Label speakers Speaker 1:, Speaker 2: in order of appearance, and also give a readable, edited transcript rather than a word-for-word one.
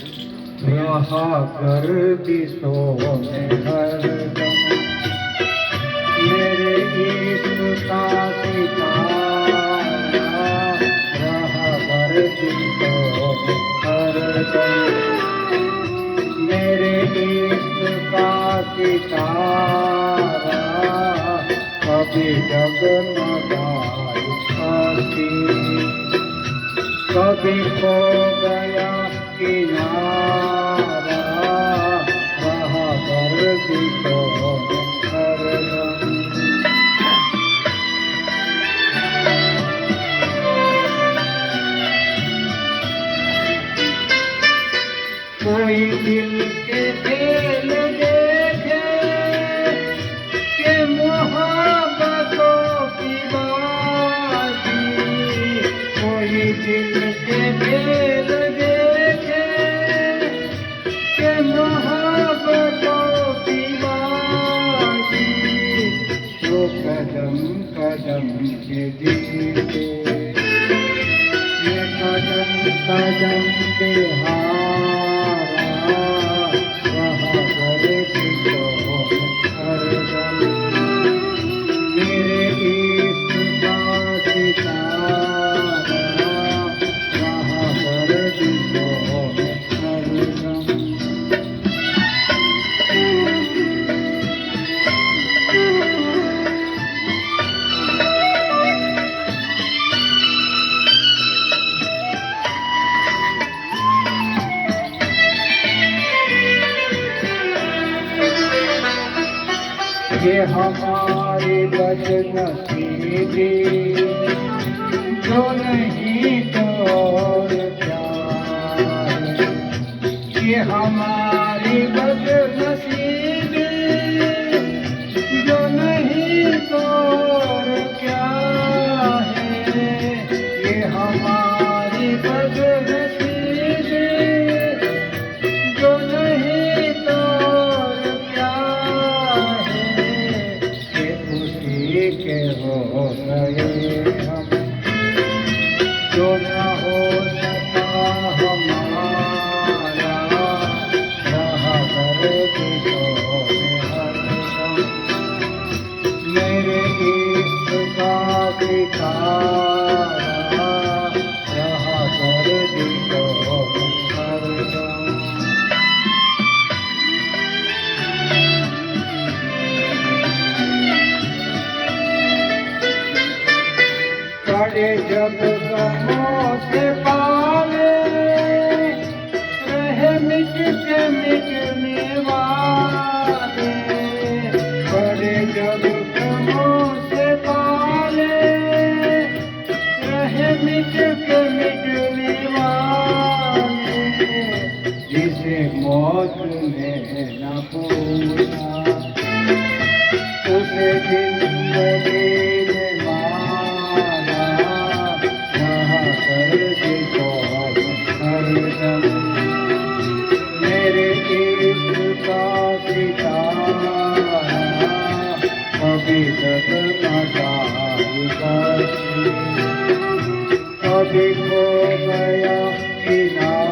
Speaker 1: रहा गर्दिशों में हरदम मेरे यीशु का सितारा, रहा गर्दिशों में हरदम मेरे यीशु का सितारा, कभी जगमगाई आती, कभी खो गया किनारा, रहा गर्दिशों में हरदम। कोई दिल के खेल देखे कि मोहब्बतों की बाजी, कोई दिल के खेल देखे कि मोहब्बतों की बाजी, तो कदम कदम के जीते, ये कदम कदम के हारा, रहा गर्दिशों में हरदम मेरे यीशु का सितारा, रहा गर्दिशों में हरदम। ये हमारी बदनसीबी जो नहीं तोड़ जाए, ये हमारी बदनसीबी जो नहीं तोड़ क्या है, ये हमारी बदनसीबी जो नहीं तोड़ क्या के हो गए हम, जो न हो सका हमारा, रहा गर्दिशों में हरदम मेरे यीशु का सितारा, रहा गर्दिशों में हरदम। बड़े जब गमों से पाले रहे मिट के मिटने वाले, बड़े जब गमों से पाले रहे मिट के मिटने वाले, जिसे मौत ने न पूछा उसे जिंदगी मेरे यीशु का सितारा, कभी जगमगाई बाती, कभी खो गया किनारा,